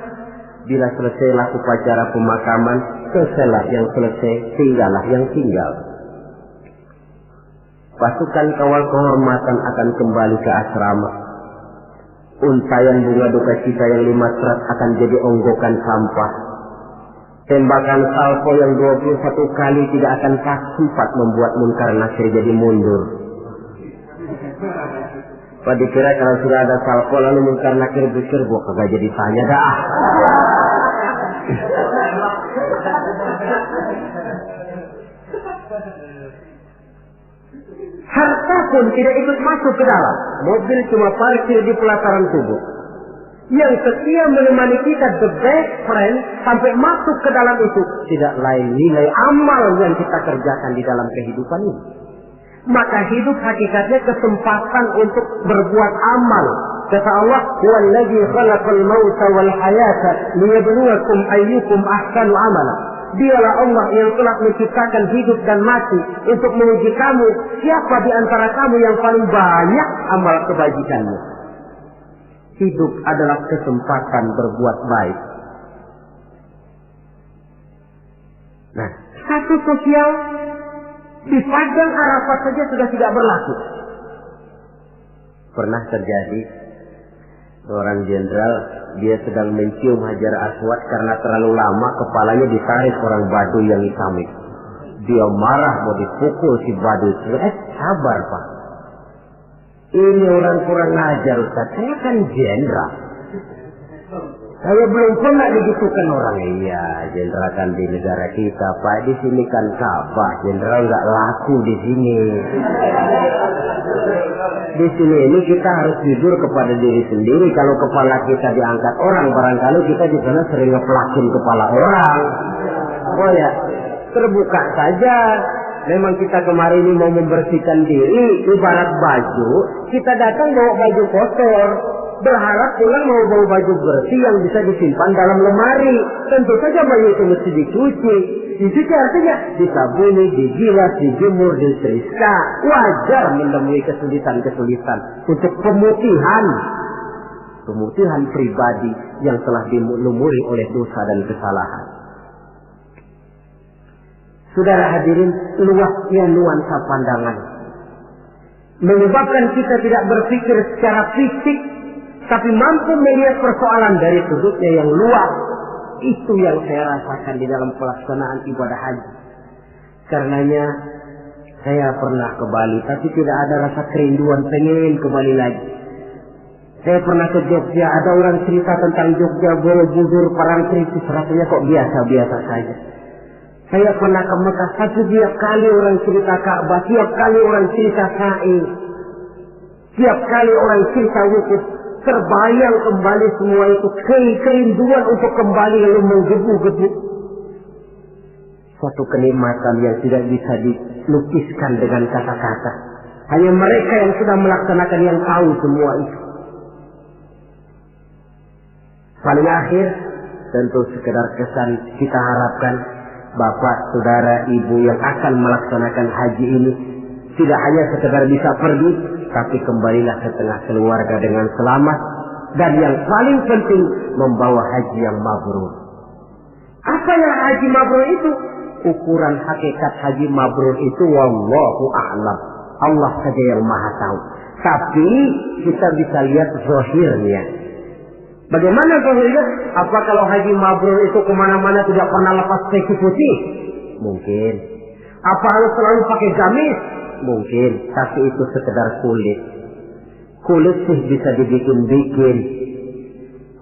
Bila selesailah upacara pemakaman, selesailah yang selesai, tinggallah yang tinggal. Pasukan kawal kehormatan akan kembali ke asrama. Untayan bunga duka cita yang 5 truk akan jadi onggokan sampah. Tembakan salvo yang 21 kali tidak akan sempat membuat Munkar Nakir jadi mundur. Pada kira kalau sudah ada salvo lalu Munkar Nakir pikir, gua kagak jadi tanya dah. Harta pun tidak ikut masuk ke dalam. Mobil cuma parkir di pelataran kubur. Yang setia menemani kita, the best friend, sampai masuk ke dalam itu tidak lain nilai amal yang kita kerjakan di dalam kehidupan ini. Maka hidup hakikatnya kesempatan untuk berbuat amal. Kata Allah, "Huwallazi khalaqal mauta wal hayata liyabluwakum ayyukum ahsanu amala." Dialah Allah yang telah menciptakan hidup dan mati untuk menguji kamu, siapa di antara kamu yang paling banyak amal kebajikannya. Hidup adalah kesempatan berbuat baik. Nah, status sosial Di padang Arafat saja sudah tidak berlaku. Pernah terjadi seorang jenderal, dia sedang mencium Hajar Aswad karena terlalu lama kepalanya ditarik orang Baduy yang hitam itu. Dia marah mau dipukul si Baduy. Sabar Pak. Ini orang kurang ajar Ustaz. Saya kan jenderal. Saya belum pernah digitukan orang. Iya, jenderal kan di negara kita Pak. Di sini kan Ka'bah. Jenderal nggak laku di sini. Di sini ini kita harus jujur kepada diri sendiri. Kalau kepala kita diangkat orang, barangkali kita di sana sering ngepelakin kepala orang. Oh ya, terbuka saja. Memang kita kemarin ini mau membersihkan diri, ibarat baju. Kita datang bawa baju kotor, berharap pulang mau bawa baju bersih yang bisa disimpan dalam lemari. Tentu saja baju itu mesti dicuci. Dicuci artinya disabuni, digilas, dijemur, disetrika. Wajar menemui kesulitan-kesulitan untuk pemutihan pribadi yang telah dilumuri oleh dosa dan kesalahan. Saudara hadirin, luasnya nuansa pandangan menyebabkan kita tidak berpikir secara fisik, tapi mampu melihat persoalan dari sudutnya yang luas. Itu yang saya rasakan di dalam pelaksanaan ibadah haji. Karenanya saya pernah ke Bali, tapi tidak ada rasa kerinduan pengen ke Bali lagi. Saya pernah ke Jogja, ada orang cerita tentang Jogja, Borobudur, Parangtritis, rasanya kok biasa-biasa saja. Saya pernah ke Mekah, tapi tiap kali orang cerita Ka'bah, tiap kali orang cerita Sa'i, tiap kali orang cerita wukuf, terbayang kembali semua itu, kerinduan untuk kembali lalu menggebu-gebu. Suatu kenikmatan yang tidak bisa dilukiskan dengan kata-kata. Hanya mereka yang sudah melaksanakan yang tahu semua itu. Paling akhir, tentu sekedar kesan kita harapkan Bapak, Saudara, Ibu yang akan melaksanakan haji ini tidak hanya sekedar bisa pergi, tapi kembalilah setengah keluarga dengan selamat, dan yang paling penting membawa haji yang mabrur. Apa yang haji mabrur itu? Ukuran hakikat haji mabrur itu wallahu a'lam. Allah saja yang maha tahu. Tapi kita bisa lihat zahirnya. Bagaimana zahirnya? Apa kalau haji mabrur itu kemana-mana tidak pernah lepas peci putih? Mungkin. Apa harus selalu pakai gamis? Mungkin. Tapi itu sekedar kulit. Kulit sih bisa dibikin-bikin.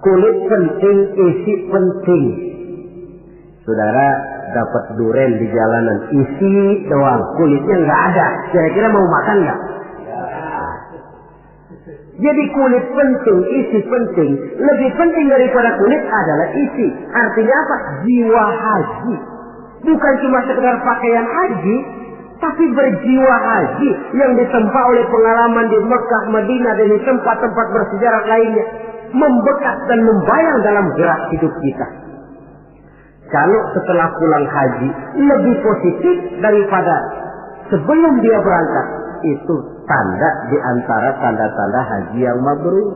Kulit penting, isi penting. Saudara dapat duren di jalanan, isi doang, kulitnya nggak ada. Kira-kira mau makan nggak? Jadi kulit penting, isi penting. Lebih penting daripada kulit adalah isi. Artinya apa? Jiwa haji. Bukan cuma sekedar pakaian haji, tapi berjiwa haji yang ditempa oleh pengalaman di Mekah, Madinah, dan di tempat-tempat bersejarah lainnya. Membekas dan membayang dalam gerak hidup kita. Kalau setelah pulang haji lebih positif daripada sebelum dia berangkat, itu tanda di antara tanda-tanda haji yang mabrur.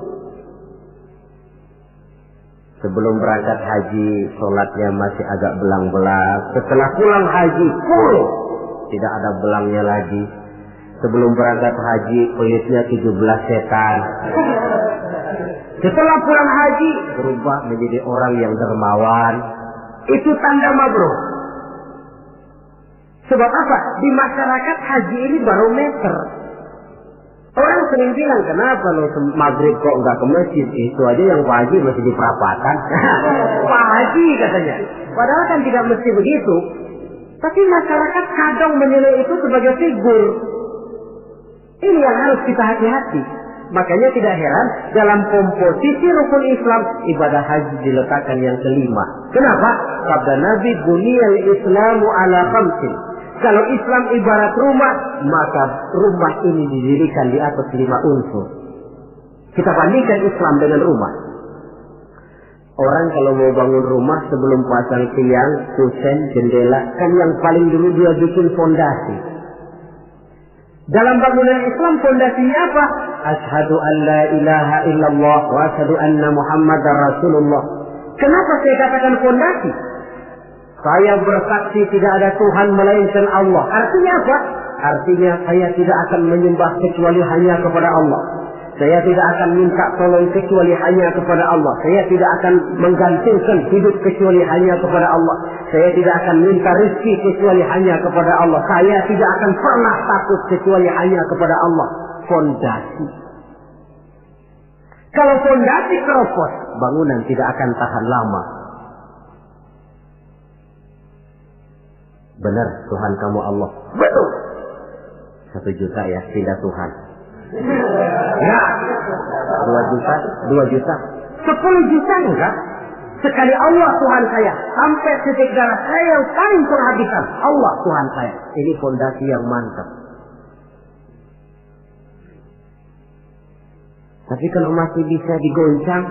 Sebelum berangkat haji, sholatnya masih agak belang-belang. Setelah pulang haji, full, tidak ada belangnya lagi. Sebelum berangkat haji, pelitnya 17 setan. Setelah pulang haji, berubah menjadi orang yang dermawan. Itu tanda mabrur. Sebab apa? Di masyarakat haji ini barometer. Orang sering bilang, kenapa lo maghrib kok nggak ke masjid? Itu aja yang Pak Haji masih di perapatan. Pak Haji katanya. Padahal kan tidak mesti begitu. Tapi masyarakat kadang menilai itu sebagai figur. Ini yang harus kita hati-hati. Makanya tidak heran dalam komposisi rukun Islam, ibadah haji diletakkan yang kelima. Kenapa? Sabda Nabi, buniyal Islamu ala khamsin. Kalau Islam ibarat rumah, maka rumah ini didirikan di atas 5 unsur. Kita bandingkan Islam dengan rumah. Orang kalau mau bangun rumah sebelum pasang tiang, kusen, jendela, kan yang paling dulu dia bikin fondasi. Dalam bangunan Islam fondasinya apa? Asyhadu an la ilaha illallah wa asyhadu anna Muhammadar Rasulullah. Kenapa saya katakan fondasi? Saya bersaksi tidak ada Tuhan melainkan Allah. Artinya apa? artinya saya tidak akan menyembah kecuali hanya kepada Allah. Saya tidak akan minta tolong kecuali hanya kepada Allah. Saya tidak akan menggantungkan hidup kecuali hanya kepada Allah. Saya tidak akan minta rezeki kecuali hanya kepada Allah. Saya tidak akan pernah takut kecuali hanya kepada Allah. Fondasi. Kalau fondasi keropos, bangunan tidak akan tahan lama. Benar Tuhan kamu Allah. Betul. 1 juta ya, tidak Tuhan. Ya, 2 juta, 2 juta, 10 juta enggak. Sekali Allah Tuhan saya, sampai titik darah saya yang paling penghabisan, Allah Tuhan saya. Ini fondasi yang mantap. Tapi kalau masih bisa digoncang,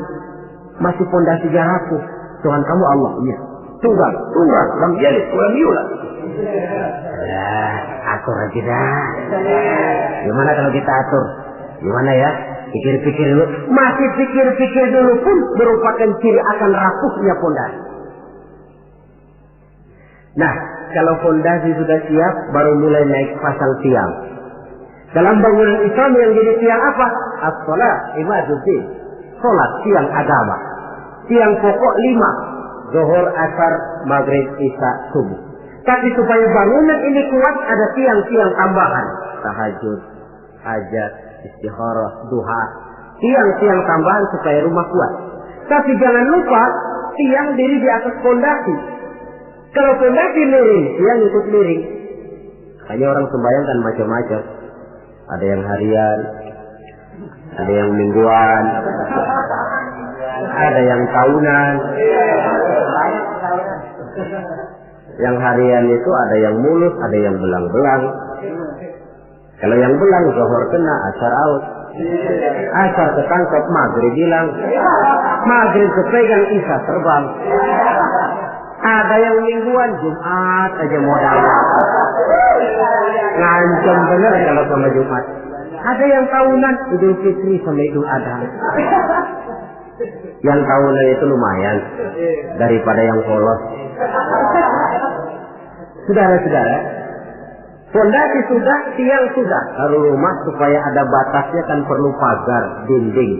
masih fondasi rapuh, Tuhan kamu Allah, iya. Tunggal, lam yalid, walam yulad. Ya, atur aja dah. Gimana kalau kita atur? Gimana ya? Pikir-pikir dulu. Masih pikir-pikir dulu pun merupakan ciri akan rapuhnya fondasi. Nah, kalau fondasi sudah siap, baru mulai naik pasang tiang. Dalam bangunan Islam yang jadi tiang apa? As-salat, ibaduddin. Salat, tiang agama. Tiang pokok 5. Zuhur, asar, maghrib, isya, subuh. Tapi supaya bangunan ini kuat, ada tiang-tiang tambahan. Tahajud, hajat, istikharah, duha. Tiang-tiang tambahan supaya rumah kuat. Tapi jangan lupa, tiang diri di atas fondasi. Kalau fondasi miring, tiang ikut miring. Hanya orang sembahyang kan macam-macam. Ada yang harian, ada yang mingguan, ada yang tahunan. Yang harian itu ada yang mulus, ada yang belang-belang. Kalau yang belang, zuhur kena, asar out. Asar ketangkap, maghrib hilang. Maghrib kepegang, isya terbang. Ada yang mingguan, Jumat aja modal. Ngancam bener kalau sama Jumat. Ada yang tahunan, Idul Fitri sama Idul Adha. Yang tahunan itu lumayan daripada yang polos. Saudara-saudara, fondasi sudah, tiang sudah. Kalau rumah supaya ada batasnya kan perlu pagar, dinding.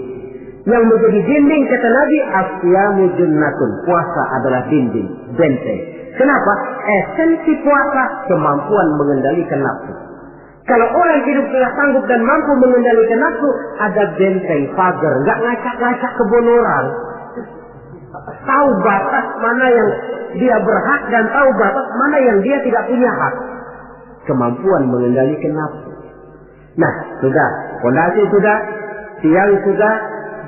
Yang menjadi dinding kata Nabi, asyamu junnatun. Puasa adalah dinding, benteng. Kenapa? Esensi puasa kemampuan mengendalikan nafsu. Kalau orang hidup tidak sanggup dan mampu mengendalikan nafsu, ada benteng, pagar, nggak ngacak-ngacak kebun orang. Tahu batas mana yang dia berhak dan tahu batas mana yang dia tidak punya hak. Kemampuan mengendalikan nafsu. Nah, sudah, fondasi sudah, tiang sudah,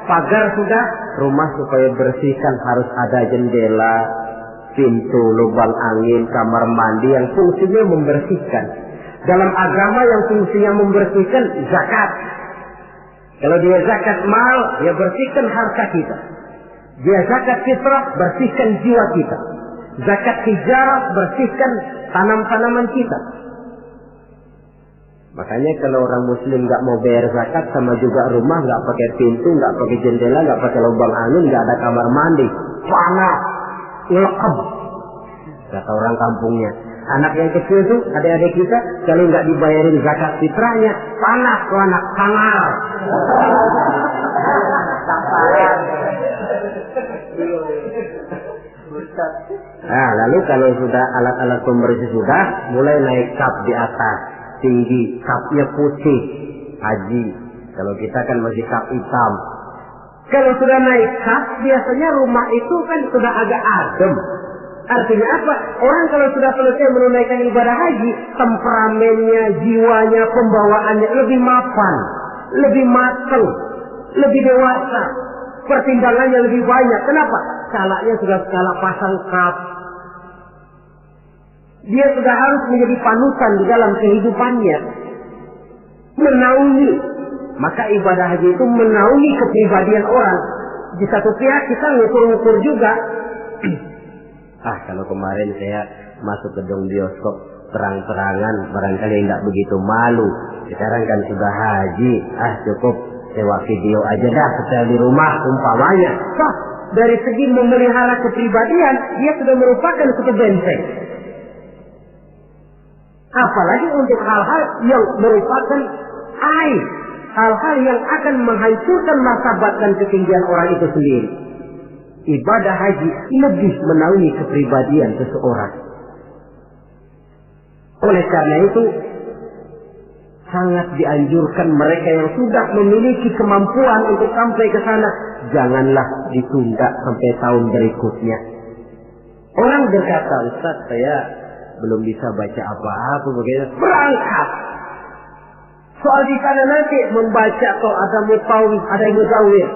pagar sudah, rumah supaya bersihkan harus ada jendela, pintu, lubang angin, kamar mandi yang fungsinya membersihkan. Dalam agama yang fungsinya membersihkan zakat. Kalau dia zakat mal, dia bersihkan harta kita. Dia zakat fitrah, bersihkan jiwa kita. Zakat hijarah, bersihkan tanam-tanaman kita. Makanya kalau orang muslim nggak mau bayar zakat, sama juga rumah nggak pakai pintu, nggak pakai jendela, nggak pakai lubang angin, nggak ada kamar mandi, panas, lekap. Kata orang kampungnya. Anak yang kecil tuh, adik-adik kita, kalau nggak dibayarin zakat fitrahnya, panas tuh anak, sangar. Nah, lalu kalau sudah alat-alat pembersih sudah, mulai naik kap di atas, tinggi, kapnya putih, haji. Kalau kita kan masih kap hitam. Kalau sudah naik kap, biasanya rumah itu kan sudah agak adem. Artinya apa? Orang kalau sudah selesai menunaikan ibadah haji, temperamennya, jiwanya, pembawaannya lebih mapan, lebih matang, lebih dewasa, pertimbangannya lebih banyak. Kenapa? Skalanya sudah skala pasang kap. Dia sudah harus menjadi panutan di dalam kehidupannya, menaungi. Maka ibadah haji itu menaungi kepribadian orang. Di satu pihak kita ngukur-ngukur juga. Kalau kemarin saya masuk gedung bioskop terang-terangan, barangkali nggak begitu malu. Sekarang kan sudah haji, cukup sewa video aja dah, setel di rumah umpamanya. Dari segi memelihara kepribadian, dia sudah merupakan satu benteng. Apalagi untuk hal-hal yang merupakan aib, hal-hal yang akan menghancurkan martabat dan ketinggian orang itu sendiri. Ibadah haji lebih menaungi kepribadian seseorang. Oleh karena itu, sangat dianjurkan mereka yang sudah memiliki kemampuan untuk sampai ke sana, janganlah ditunda sampai tahun berikutnya. Orang berkata, Ustaz, saya belum bisa baca apa-apa, bagaimana? Berangkat. Soal di sana nanti membaca atau ada mutawif, ada mutawif.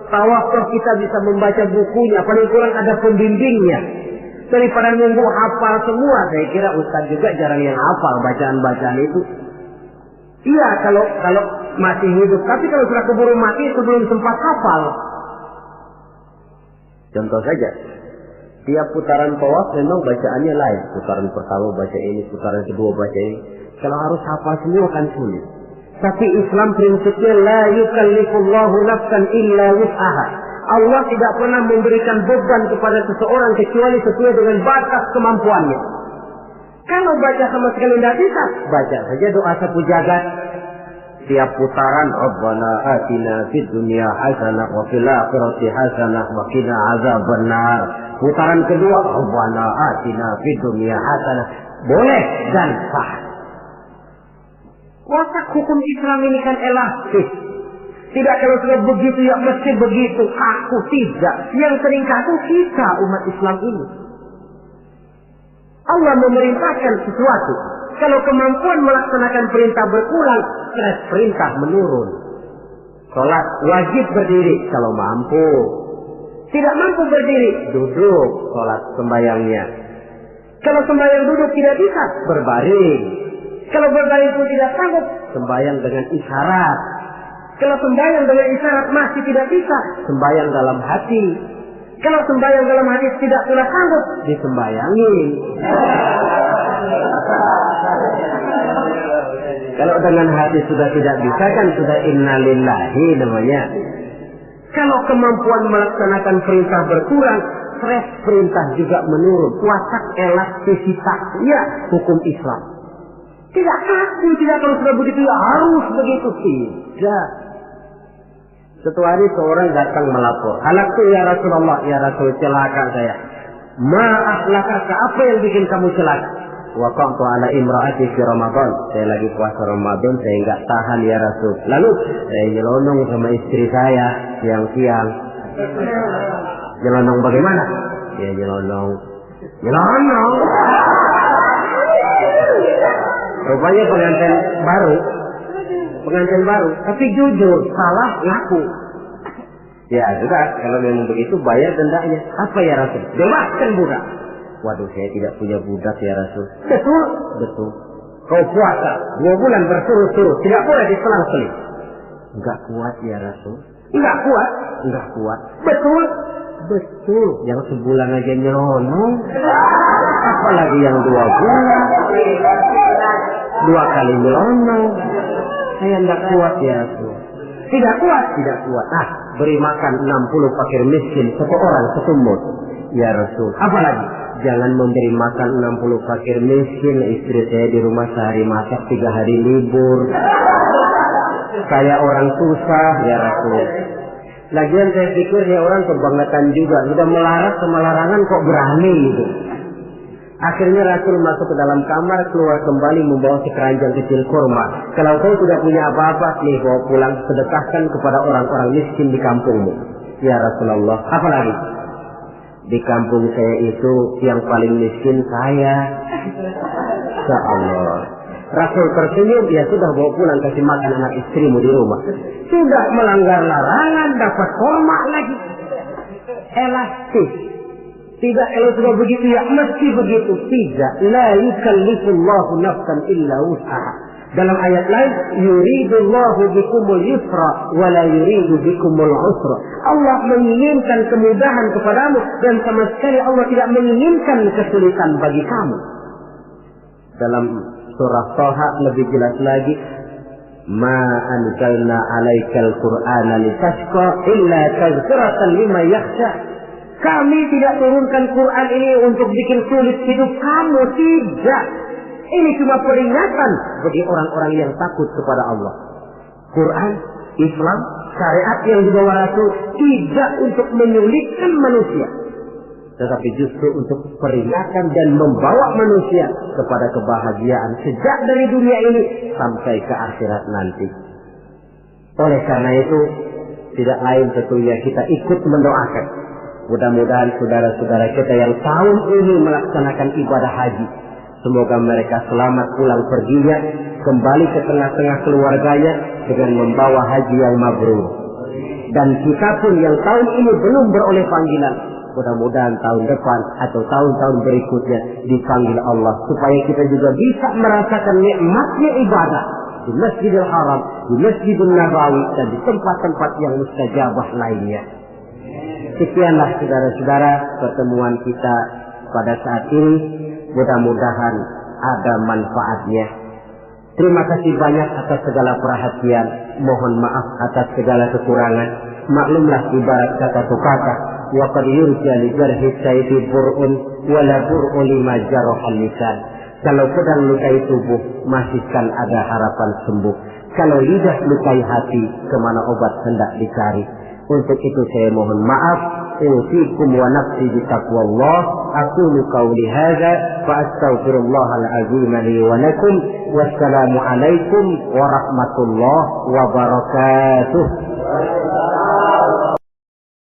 Tawaf kita bisa membaca bukunya, paling kurang ada pembimbingnya. Daripada nunggu hafal semua, saya kira Ustaz juga jarang yang hafal bacaan-bacaan itu. Iya, kalau masih hidup. Tapi kalau sudah keburu mati sebelum sempat hafal. Contoh saja, tiap putaran tawaf memang bacaannya lain. Putaran pertama baca ini, putaran kedua baca ini. Kalau harus hafal semua kan sulit. Tapi Islam prinsipnya la yukallifullahu nafsan illa wus'aha. Allah tidak pernah memberikan beban kepada seseorang kecuali sesuai dengan batas kemampuannya. Kalau baca sama sekali tidak bisa, baca saja doa sapu jagat. Tiap putaran, Rabbana atina fid dunya hasanah wa fil akhirati hasanah wa qina azabannar. Putaran kedua, Rabbana atina fid dunya hasanah. Boleh dan sah. Watak hukum Islam ini kan elastis. Tidak kalau sudah begitu ya mesti begitu. Kaku tidak. Yang sering kaku kita umat Islam ini. Allah memerintahkan sesuatu. Kalau kemampuan melaksanakan perintah berkurang, stres perintah menurun. Sholat wajib berdiri kalau mampu. Tidak mampu berdiri, duduk sholat sembahyangnya. Kalau sembahyang duduk tidak bisa, berbaring. Kalau berbaring pun tidak sanggup, sembahyang dengan isyarat. Kalau sembahyang dengan isyarat masih tidak bisa, sembahyang dalam hati. Kalau sembahyang dalam hati tidak pula sanggup, disembayangin. Kalau dengan hati sudah tidak bisa kan sudah innalillahi namanya. Kalau kemampuan melaksanakan perintah berkurang, stres perintah juga menurun. Watak elastisitas, ya hukum Islam. Tidak kaku, tidak kalau sudah begitu ya harus begitu, tidak. Suatu hari seorang datang melapor, halaktu ya Rasulullah, ya Rasul celaka saya. Ma'ahlakaka, apa yang bikin kamu celaka? Waqa'tu ala imra'ati fi Ramadan. Saya lagi puasa Ramadan, saya enggak tahan ya Rasul. Lalu saya nyelonong sama istri saya siang-siang. Nyelonong bagaimana? Ya nyelonong. Rupanya pengantin baru, tapi jujur, salah ngaku. Ya sudah, kalau memang begitu bayar dendanya. Apa ya Rasul? Bebaskan budak. Waduh, saya tidak punya budak ya Rasul. Betul. Kau puasa 2 bulan berturut-turut, tidak boleh diselang-seling. Enggak kuat ya Rasul. Enggak kuat. Betul. Yang sebulan aja nyelonong, apalagi yang 2 bulan. 2 kali nyelonong. Saya enggak kuat ya Rasul. Tidak kuat. Beri makan 60 fakir miskin, 1 orang 1 mut. Ya Rasul. Apalagi jangan memberi makan 60 fakir miskin. Istri saya di rumah sehari masak, 3 hari libur. Saya orang susah ya Rasul. Lagian saya pikir ya orang kebangetan juga. Sudah melarat sama larangan kok berani gitu. Akhirnya Rasul masuk ke dalam kamar, keluar kembali membawa sekeranjang kecil kurma. Kalau kau tidak punya apa-apa, nih bawa pulang, sedekahkan kepada orang-orang miskin di kampungmu. Ya Rasulullah, apa lagi? Di kampung saya itu yang paling miskin saya. Ya Allah. Rasul tersenyum, ya sudah bawa pulang kasih makan anak istrimu di rumah. Sudah melanggar larangan, dapat kurma lagi. Elastis. Tidak, kalau sudah begitu ya mesti begitu. Tidak. La yukallifullahu nafsan illa wus'aha. Dalam ayat lain, yuridullahu bikumul yusra wa la yuridu bikumul usra. Allah menginginkan kemudahan kepadamu dan sama sekali Allah tidak menginginkan kesulitan bagi kamu. Dalam surah Thaha lebih jelas lagi, ma anzalna 'alaikal qur'ana litashqa illa tadhkiratan liman yakhsha. Kami tidak turunkan Quran ini untuk bikin sulit hidup kamu, tidak. Ini cuma peringatan bagi orang-orang yang takut kepada Allah. Quran, Islam, syariat yang dibawa Rasul tidak untuk menyulitkan manusia, tetapi justru untuk peringatan dan membawa manusia kepada kebahagiaan sejak dari dunia ini sampai ke akhirat nanti. Oleh karena itu, tidak lain tentunya kita ikut mendoakan. Mudah-mudahan saudara-saudara kita yang tahun ini melaksanakan ibadah haji, semoga mereka selamat pulang perginya, kembali ke tengah-tengah keluarganya dengan membawa haji yang mabrur. Dan kita pun yang tahun ini belum beroleh panggilan, mudah-mudahan tahun depan atau tahun-tahun berikutnya dipanggil Allah, supaya kita juga bisa merasakan nikmatnya ibadah di Masjidil Haram, di Masjidil Nabawi, dan di tempat-tempat yang mustajabah lainnya. Sekianlah saudara-saudara pertemuan kita pada saat ini. Mudah-mudahan ada manfaatnya. Terima kasih banyak atas segala perhatian. Mohon maaf atas segala kekurangan. Maklumlah ibarat kata pepatah, wa qad yurja li jarhi sayfi bur'un wa la bur'u lima jarahal lisan. Kalau pedang lukai tubuh, masihkan ada harapan sembuh. Kalau lidah lukai hati, kemana obat hendak dicari. Untuk itu saya mohon maaf. Usikum wa nafsi bitaqwallah. Aqulu qawli hadza fa astaghfirullahal azim li wa lakum. Wassalamu alaikum warahmatullahi wabarakatuh.